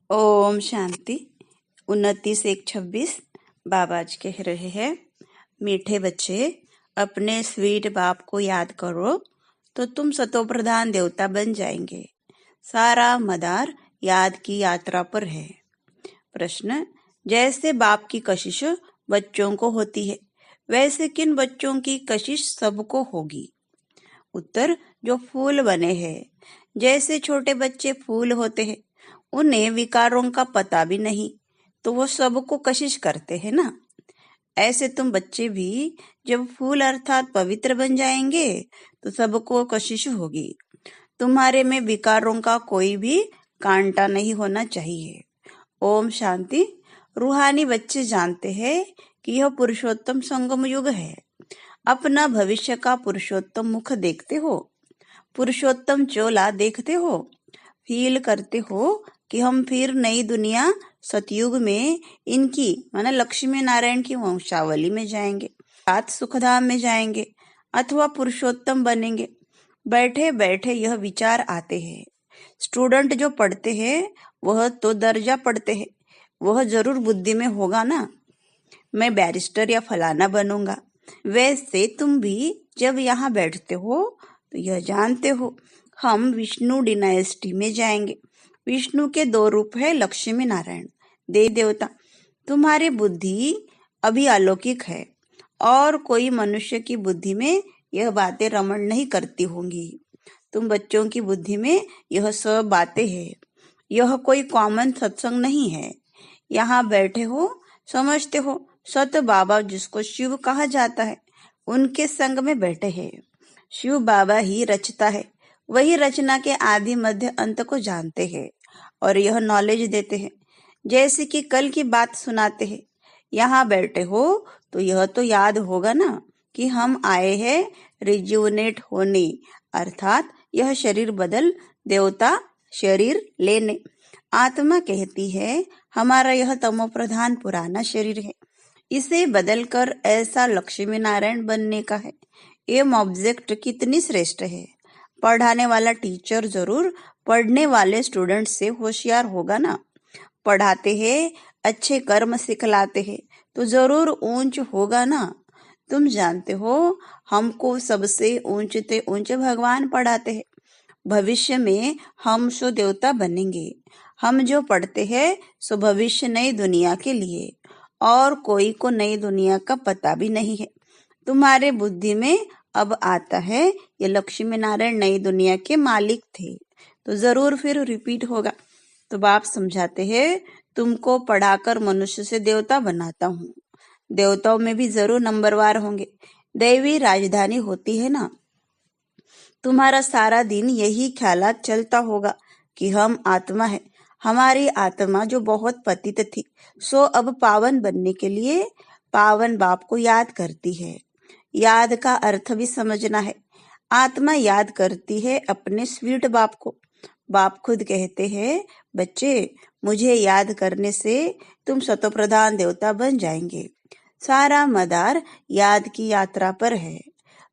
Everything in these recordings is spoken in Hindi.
ओम शांति। 29-1-26 बाबा जी कह रहे हैं, मीठे बच्चे, अपने स्वीट बाप को याद करो तो तुम सतोप्रधान देवता बन जाएंगे। सारा मदार याद की यात्रा पर है। प्रश्न, जैसे बाप की कशिश बच्चों को होती है, वैसे किन बच्चों की कशिश सबको होगी? उत्तर, जो फूल बने हैं। जैसे छोटे बच्चे फूल होते हैं, उन्हें विकारों का पता भी नहीं, तो वो सबको कशिश करते हैं ना। ऐसे तुम बच्चे भी जब फूल अर्थात पवित्र बन जाएंगे तो सबको कशिश होगी। तुम्हारे में विकारों का कोई भी कांटा नहीं होना चाहिए। ओम शांति। रूहानी बच्चे जानते हैं कि यह पुरुषोत्तम संगम युग है। अपना भविष्य का पुरुषोत्तम मुख देखते हो, पुरुषोत्तम चोला देखते हो, फील करते हो कि हम फिर नई दुनिया सतयुग में इनकी माना लक्ष्मी नारायण की वंशावली में जाएंगे, सात सुखधाम में जाएंगे अथवा पुरुषोत्तम बनेंगे। बैठे बैठे यह विचार आते हैं। स्टूडेंट जो पढ़ते हैं वह तो दर्जा पढ़ते हैं, वह जरूर बुद्धि में होगा ना, मैं बैरिस्टर या फलाना बनूंगा। वैसे तुम भी जब यहाँ बैठते हो तो यह जानते हो हम विष्णु डिनाइस्टी में जाएंगे। विष्णु के 2 रूप है, लक्ष्मी नारायण, देवी देवता। तुम्हारी बुद्धि अभी अलौकिक है और कोई मनुष्य की बुद्धि में यह बातें रमण नहीं करती होंगी। तुम बच्चों की बुद्धि में यह सब बातें हैं। यह कोई कॉमन सत्संग नहीं है। यहाँ बैठे हो, समझते हो सत बाबा जिसको शिव कहा जाता है उनके संग में बैठे हैं। शिव बाबा ही रचता है, वही रचना के आदि मध्य अंत को जानते हैं और यह नॉलेज देते हैं। जैसे कि कल की बात सुनाते हैं। यहाँ बैठे हो तो यह तो याद होगा ना कि हम आए हैं रिज्यूनेट होने, अर्थात यह शरीर बदल देवता शरीर लेने। आत्मा कहती है हमारा यह तमो प्रधान पुराना शरीर है, इसे बदलकर ऐसा लक्ष्मी नारायण बनने का है। एम ऑब्जेक्ट कितनी श्रेष्ठ है। पढ़ाने वाला टीचर जरूर पढ़ने वाले स्टूडेंट से होशियार होगा ना। पढ़ाते हैं, अच्छे कर्म सिखलाते हैं तो जरूर ऊंच होगा ना। तुम जानते हो हमको सबसे ऊंचे ऊंचे भगवान पढ़ाते हैं। भविष्य में हम सो देवता बनेंगे। हम जो पढ़ते हैं सो भविष्य नई दुनिया के लिए, और कोई को नई दुनिया का पता भी नहीं है। तुम्हारे बुद्धि में अब आता है ये लक्ष्मी नारायण नई दुनिया के मालिक थे, तो जरूर फिर रिपीट होगा। तो बाप समझाते हैं तुमको पढ़ाकर मनुष्य से देवता बनाता हूँ। देवताओं में भी जरूर नंबरवार होंगे। दैवी राजधानी होती है ना। तुम्हारा सारा दिन यही ख्यालात चलता होगा कि हम आत्मा है। हमारी आत्मा जो बहुत पतित थी सो अब पावन बनने के लिए पावन बाप को याद करती है। याद का अर्थ भी समझना है। आत्मा याद करती है अपने स्वीट बाप को। बाप खुद कहते हैं, बच्चे मुझे याद करने से तुम सतोप्रधान देवता बन जाएंगे। सारा मदार याद की यात्रा पर है।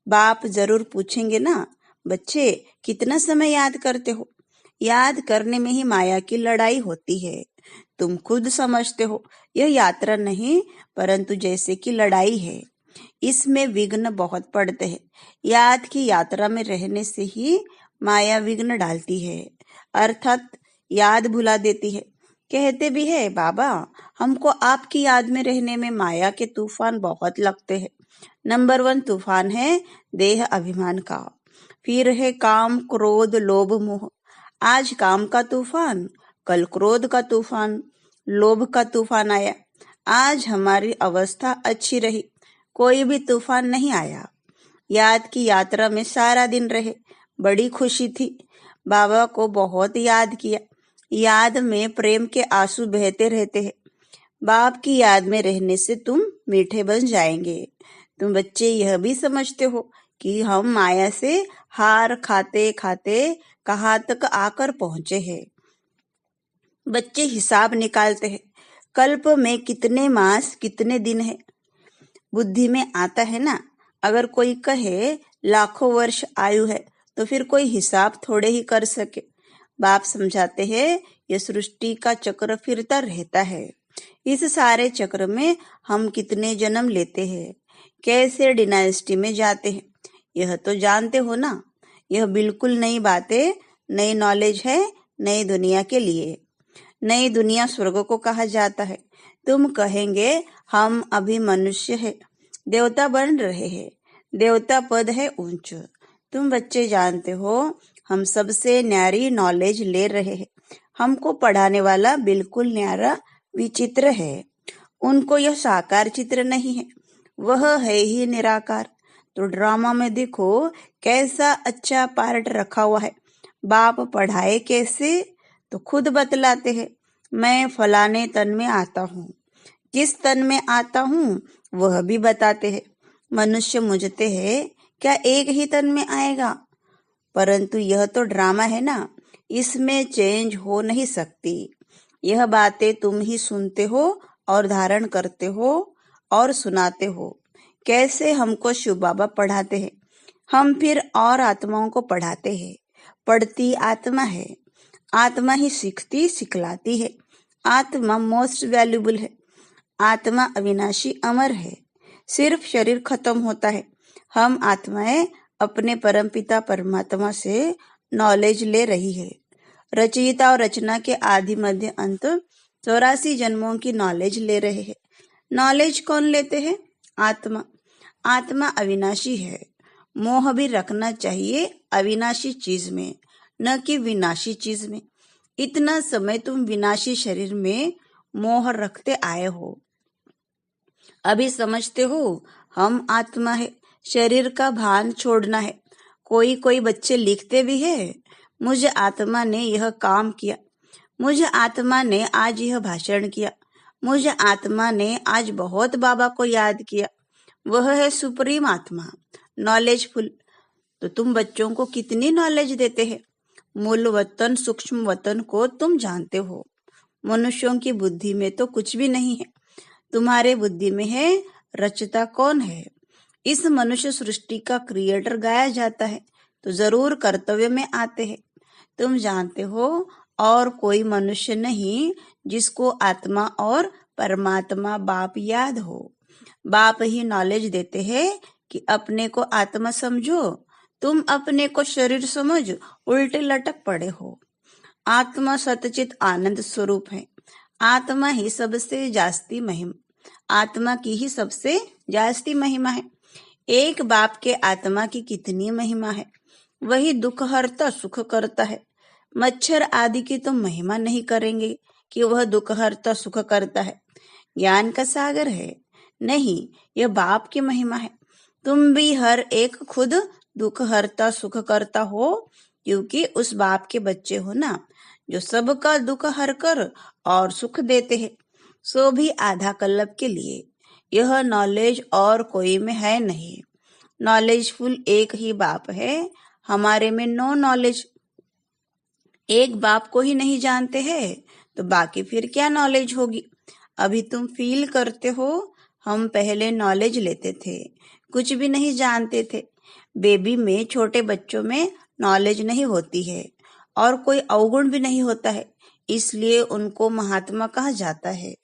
बाप जरूर पूछेंगे ना, बच्चे कितना समय याद करते हो? याद करने में ही माया की लड़ाई होती है। तुम खुद समझते हो यह यात्रा नहीं परंतु जैसे कि लड़ाई है। इसमें विघ्न बहुत पड़ते हैं। याद की यात्रा में रहने से ही माया विघ्न डालती है, अर्थात याद भुला देती है। कहते भी है बाबा हमको आपकी याद में रहने में माया के तूफान बहुत लगते हैं। नंबर 1 तूफान है देह अभिमान का, फिर है काम क्रोध लोभ मोह। आज काम का तूफान, कल क्रोध का तूफान, लोभ का तूफान आया। आज हमारी अवस्था अच्छी रही, कोई भी तूफान नहीं आया। याद की यात्रा में सारा दिन रहे, बड़ी खुशी थी। बाबा को बहुत याद किया। याद में प्रेम के आंसू बहते रहते हैं। बाप की याद में रहने से तुम मीठे बन जाएंगे। तुम बच्चे यह भी समझते हो कि हम माया से हार खाते खाते कहाँ तक आकर पहुंचे हैं। बच्चे हिसाब निकालते हैं, कल्प में कितने मास कितने दिन है। बुद्धि में आता है ना। अगर कोई कहे लाखों वर्ष आयु है तो फिर कोई हिसाब थोड़े ही कर सके। बाप समझाते हैं ये सृष्टि का चक्र फिरता रहता है। इस सारे चक्र में हम कितने जन्म लेते हैं, कैसे डिनाइस्टी में जाते हैं, यह तो जानते हो ना। यह बिल्कुल नई बातें, नई नॉलेज है नई दुनिया के लिए। नई दुनिया स्वर्ग को कहा जाता है। तुम कहेंगे हम अभी मनुष्य है, देवता बन रहे हैं, देवता पद है ऊंच। तुम बच्चे जानते हो हम सबसे न्यारी नॉलेज ले रहे हैं। हमको पढ़ाने वाला बिल्कुल न्यारा विचित्र है। उनको यह साकार चित्र नहीं है, वह है ही निराकार। तो ड्रामा में देखो कैसा अच्छा पार्ट रखा हुआ है। बाप पढ़ाए कैसे तो खुद बतलाते हैं, मैं फलाने तन में आता हूँ। किस तन में आता हूँ वह भी बताते हैं। मनुष्य मुझते हैं क्या एक ही तन में आएगा? परंतु यह तो ड्रामा है ना, इसमें चेंज हो नहीं सकती। यह बातें तुम ही सुनते हो और धारण करते हो और सुनाते हो। कैसे हमको शिव बाबा पढ़ाते हैं, हम फिर और आत्माओं को पढ़ाते हैं। पढ़ती आत्मा है, आत्मा ही सीखती सिखलाती है। आत्मा मोस्ट वैल्यूबल है। आत्मा अविनाशी अमर है। सिर्फ शरीर खत्म होता है। हम आत्माएं अपने परमपिता परमात्मा से नॉलेज ले रही है। रचयिता और रचना के आदि मध्य अंत 84 जन्मों की नॉलेज ले रहे हैं। नॉलेज कौन लेते हैं? आत्मा। आत्मा अविनाशी है। मोह भी रखना चाहिए अविनाशी चीज में, न कि विनाशी चीज में। इतना समय तुम विनाशी शरीर में मोह रखते आए हो। अभी समझते हो हम आत्मा है, शरीर का भान छोड़ना है। कोई कोई बच्चे लिखते भी है, मुझे आत्मा ने यह काम किया, मुझे आत्मा ने आज यह भाषण किया, मुझे आत्मा ने आज बहुत बाबा को याद किया। वह है सुप्रीम आत्मा, नॉलेजफुल। तो तुम बच्चों को कितनी नॉलेज देते हैं? मूल वतन सूक्ष्म वतन को तुम जानते हो। मनुष्यों की बुद्धि में तो कुछ भी नहीं है, तुम्हारे बुद्धि में है। रचता कौन है? इस मनुष्य सृष्टि का क्रिएटर गाया जाता है तो जरूर कर्तव्य में आते हैं। तुम जानते हो और कोई मनुष्य नहीं जिसको आत्मा और परमात्मा बाप याद हो। बाप ही नॉलेज देते हैं कि अपने को आत्मा समझो, तुम अपने को शरीर समझ उल्टे लटक पड़े हो। आत्मा सतचित आनंद स्वरूप है। आत्मा ही सबसे जास्ती महिमा, आत्मा की ही सबसे जास्ती महिमा है। एक बाप के आत्मा की कितनी महिमा है। वही दुख हरता सुख करता है। मच्छर आदि की तो महिमा नहीं करेंगे कि वह दुख हरता सुख करता है, ज्ञान का सागर है। नहीं, यह बाप की महिमा है। तुम भी हर एक खुद दुख हरता सुख करता हो, क्योंकि उस बाप के बच्चे हो ना, जो सबका दुख हर कर और सुख देते हैं, सो भी आधा कल्लब के लिए। यह नॉलेज और कोई में है नहीं। नॉलेजफुल एक ही बाप है, हमारे में नो नॉलेज। एक बाप को ही नहीं जानते हैं तो बाकी फिर क्या नॉलेज होगी? अभी तुम फील करते हो हम पहले नॉलेज लेते थे, कुछ भी नहीं जानते थे। बेबी में, छोटे बच्चों में नॉलेज नहीं होती है और कोई अवगुण भी नहीं होता है, इसलिए उनको महात्मा कहा जाता है,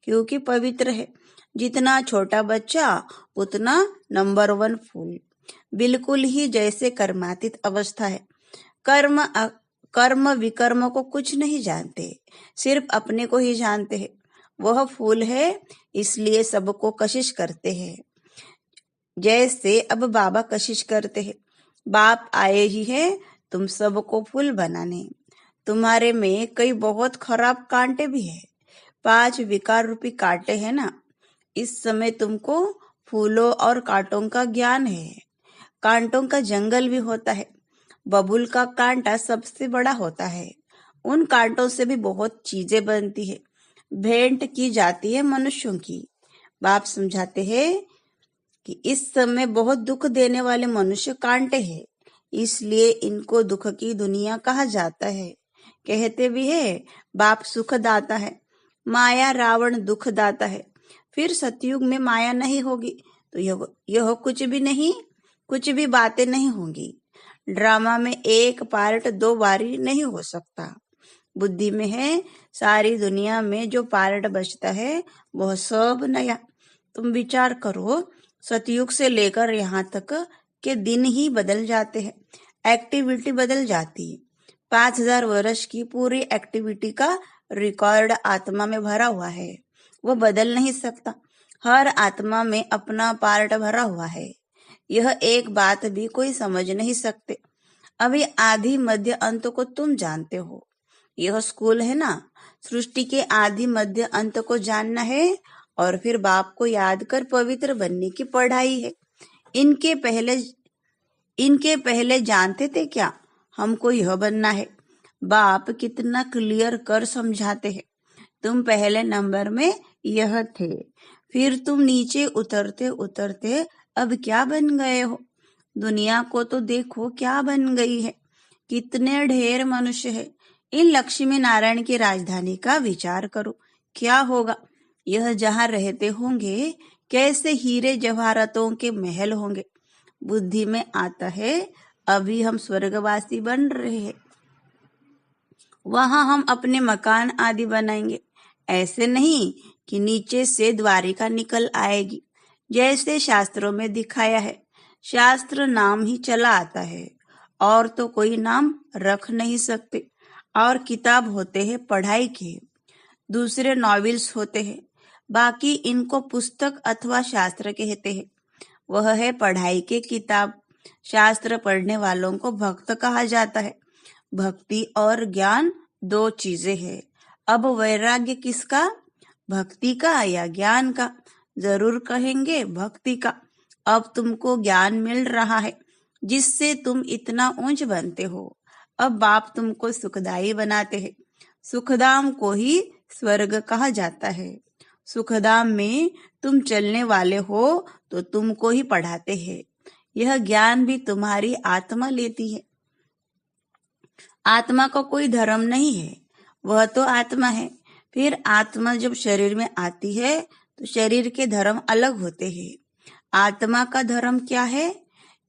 क्योंकि पवित्र है। जितना छोटा बच्चा उतना नंबर 1 फूल, बिल्कुल ही जैसे कर्मातीत अवस्था है। कर्म विकर्म को कुछ नहीं जानते, सिर्फ अपने को ही जानते हैं। वह फूल है, इसलिए सबको कशिश करते हैं। जैसे अब बाबा कशिश करते हैं, बाप आए ही है तुम सबको फूल बनाने। तुम्हारे में कई बहुत खराब कांटे भी है, 5 विकार रूपी कांटे है ना। इस समय तुमको फूलों और कांटों का ज्ञान है। कांटों का जंगल भी होता है। बबूल का कांटा सबसे बड़ा होता है। उन कांटों से भी बहुत चीजें बनती है, भेंट की जाती है मनुष्यों की। बाप समझाते हैं कि इस समय बहुत दुख देने वाले मनुष्य कांटे हैं, इसलिए इनको दुख की दुनिया कहा जाता है। कहते भी है बाप सुख दाता है, माया रावण दुख दाता है। फिर सतयुग में माया नहीं होगी तो यह कुछ भी नहीं, कुछ भी बातें नहीं होंगी। ड्रामा में एक पार्ट 2 बारी नहीं हो सकता। बुद्धि में है सारी दुनिया में जो पार्ट बचता है वह सब नया। तुम विचार करो, सतयुग से लेकर यहाँ तक के दिन ही बदल जाते हैं, एक्टिविटी बदल जाती है। 5000 वर्ष की पूरी एक्टिविटी का रिकॉर्ड आत्मा में भरा हुआ है, वो बदल नहीं सकता। हर आत्मा में अपना पार्ट भरा हुआ है। यह एक बात भी कोई समझ नहीं सकते। अभी आदि मध्य अंत को तुम जानते हो। यह स्कूल है ना, सृष्टि के आदि मध्य अंत को जानना है और फिर बाप को याद कर पवित्र बनने की पढ़ाई है। इनके पहले जानते थे क्या हमको यह बनना है? बाप कितना क्लियर कर समझाते हैं। तुम पहले नंबर में यह थे, फिर तुम नीचे उतरते उतरते अब क्या बन गए हो? दुनिया को तो देखो क्या बन गई है। कितने ढेर मनुष्य है। इन लक्ष्मी नारायण की राजधानी का विचार करो, क्या होगा? यह जहाँ रहते होंगे कैसे हीरे जवाहरातों के महल होंगे। बुद्धि में आता है अभी हम स्वर्गवासी बन रहे हैं, वहां हम अपने मकान आदि बनाएंगे। ऐसे नहीं कि नीचे से द्वारिका निकल आएगी जैसे शास्त्रों में दिखाया है। शास्त्र नाम ही चला आता है और तो कोई नाम रख नहीं सकते। और किताब होते हैं पढ़ाई के, दूसरे नॉवेल्स होते हैं, बाकी इनको पुस्तक अथवा शास्त्र कहते हैं। वह है पढ़ाई के किताब। शास्त्र पढ़ने वालों को भक्त कहा जाता है। भक्ति और ज्ञान 2 चीजें हैं। अब वैराग्य किसका, भक्ति का या ज्ञान का? जरूर कहेंगे भक्ति का। अब तुमको ज्ञान मिल रहा है जिससे तुम इतना ऊंच बनते हो। अब बाप तुमको सुखदाई बनाते हैं। सुखधाम को ही स्वर्ग कहा जाता है। सुखधाम में तुम चलने वाले हो तो तुमको ही पढ़ाते हैं। यह ज्ञान भी तुम्हारी आत्मा लेती है। आत्मा का कोई धर्म नहीं है, वह तो आत्मा है। फिर आत्मा जब शरीर में आती है तो शरीर के धर्म अलग होते हैं। आत्मा का धर्म क्या है?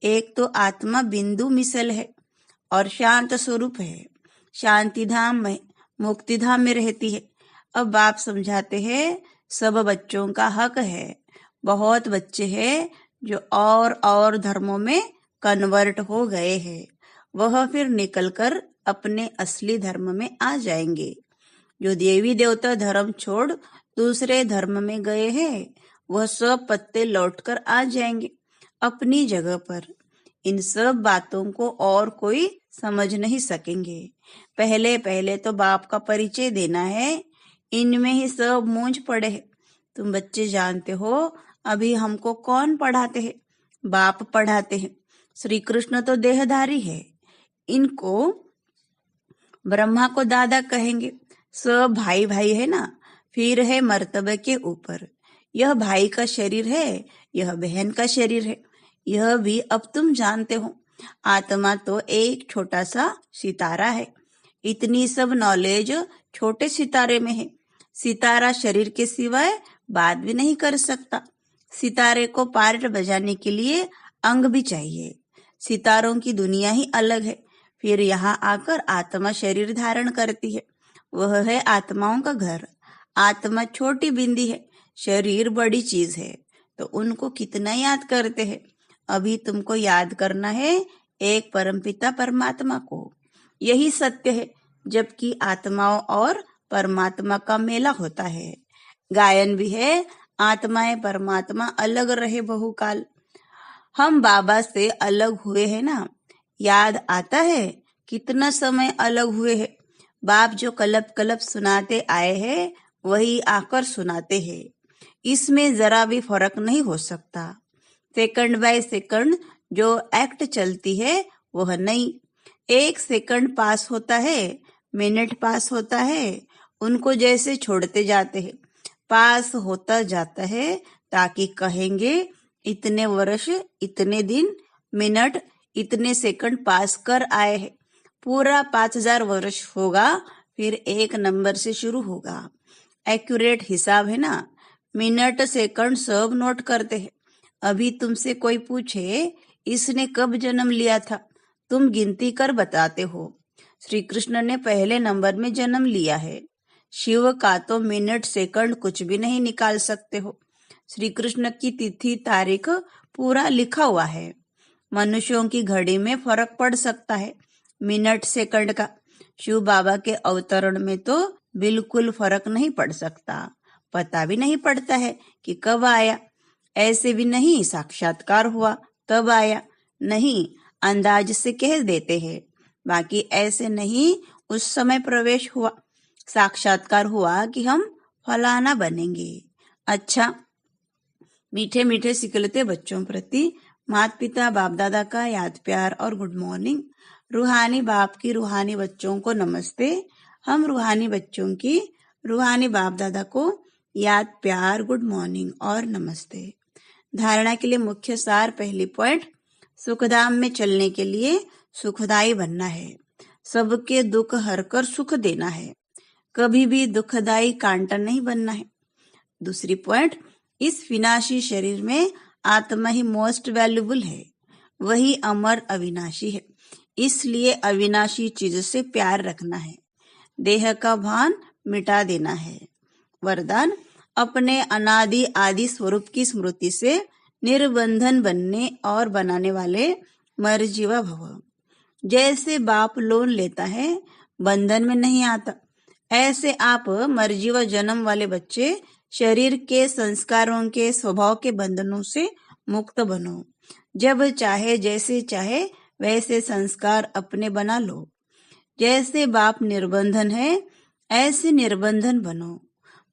एक तो आत्मा बिंदु मिसल है और शांत स्वरूप है, शांति धाम में, मुक्ति धाम में रहती है। अब बाप समझाते हैं सब बच्चों का हक है। बहुत बच्चे हैं जो और धर्मों में कन्वर्ट हो गए हैं, वह फिर निकलकर अपने असली धर्म में आ जाएंगे। जो देवी देवता धर्म छोड़ दूसरे धर्म में गए हैं वह सब पत्ते लौटकर आ जाएंगे अपनी जगह पर। इन सब बातों को और कोई समझ नहीं सकेंगे। पहले पहले तो बाप का परिचय देना है, इनमें ही सब मूंझ पड़े हैं। तुम बच्चे जानते हो अभी हमको कौन पढ़ाते हैं? बाप पढ़ाते हैं। श्री कृष्ण तो देहधारी है, इनको ब्रह्मा को दादा कहेंगे। सब भाई भाई है ना। फिर है मर्तबे के ऊपर, यह भाई का शरीर है, यह बहन का शरीर है। यह भी अब तुम जानते हो। आत्मा तो एक छोटा सा सितारा है। इतनी सब नॉलेज छोटे सितारे में है। सितारा शरीर के सिवाय बात भी नहीं कर सकता। सितारे को पार्ट बजाने के लिए अंग भी चाहिए। सितारों की दुनिया ही अलग है। फिर यहाँ आकर आत्मा शरीर धारण करती है, वह है आत्माओं का घर। आत्मा छोटी बिंदी है, शरीर बड़ी चीज है, तो उनको कितना याद करते हैं? अभी तुमको याद करना है एक परमपिता परमात्मा को। यही सत्य है। जबकि आत्माओं और परमात्मा का मेला होता है। गायन भी है, आत्माएं परमात्मा अलग रहे बहुकाल। हम बाबा से अलग हुए हैं ना, याद आता है कितना समय अलग हुए हैं। बाप जो कलब कलब सुनाते आए हैं वही आकर सुनाते हैं। इसमें जरा भी फर्क नहीं हो सकता। सेकंड बाय सेकंड जो एक्ट चलती है वह नहीं। 1 सेकंड पास होता है, मिनट पास होता है, उनको जैसे छोड़ते जाते हैं, पास होता जाता है, ताकि कहेंगे इतने वर्ष, इतने दिन, मिनट, इतने सेकंड पास कर आए हैं। पूरा 5000 वर्ष होगा, फिर 1 नंबर से शुरू होगा। एक्यूरेट हिसाब है ना। मिनट सेकंड सब नोट करते हैं। अभी तुमसे कोई पूछे इसने कब जन्म लिया था, तुम गिनती कर बताते हो। श्री कृष्ण ने पहले नंबर में जन्म लिया है। शिव का तो मिनट सेकंड कुछ भी नहीं निकाल सकते हो। श्री कृष्ण की तिथि तारीख पूरा लिखा हुआ है। मनुष्यों की घड़ी में फर्क पड़ सकता है मिनट सेकंड का। शिव बाबा के अवतरण में तो बिल्कुल फर्क नहीं पड़ सकता। पता भी नहीं पड़ता है कि कब आया। ऐसे भी नहीं साक्षात्कार हुआ तब आया, नहीं अंदाज से कह देते हैं। बाकी ऐसे नहीं उस समय प्रवेश हुआ, साक्षात्कार हुआ कि हम फलाना बनेंगे। अच्छा, मीठे मीठे सिकलते बच्चों प्रति माता पिता बाप दादा का याद प्यार और गुड मॉर्निंग। रूहानी बाप की रूहानी बच्चों को नमस्ते। हम रूहानी बच्चों की रूहानी बाप दादा को याद प्यार गुड मॉर्निंग और नमस्ते। धारणा के लिए मुख्य सार, पहली पॉइंट, सुखधाम में चलने के लिए सुखदाई बनना है। सबके दुख हरकर सुख देना है। कभी भी दुखदाई कांटा नहीं बनना है। दूसरी पॉइंट, इस विनाशी शरीर में आत्मा ही मोस्ट वैल्यूबल है, वही अमर अविनाशी है। इसलिए अविनाशी चीज से प्यार रखना है, देह का भान मिटा देना है। वरदान, अपने अनादि आदि स्वरूप की स्मृति से निर्बंधन बनने और बनाने वाले मर्जीवा भव। जैसे बाप लोन लेता है, बंधन में नहीं आता, ऐसे आप मर्जीवा जन्म वाले बच्चे शरीर के संस्कारों के स्वभाव के बंधनों से मुक्त बनो। जब चाहे जैसे चाहे वैसे संस्कार अपने बना लो। जैसे बाप निर्बंधन है, ऐसे निर्बंधन बनो।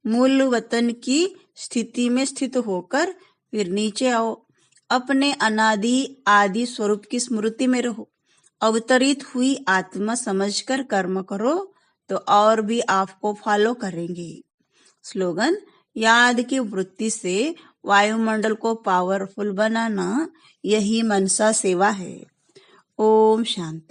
मूल वतन की स्थिति में स्थित होकर फिर नीचे आओ। अपने अनादि आदि स्वरूप की स्मृति में रहो। अवतरित हुई आत्मा समझकर कर्म करो तो और भी आपको फॉलो करेंगे। स्लोगन, याद की वृत्ति से वायुमंडल को पावरफुल बनाना, यही मनसा सेवा है। ओम शांति।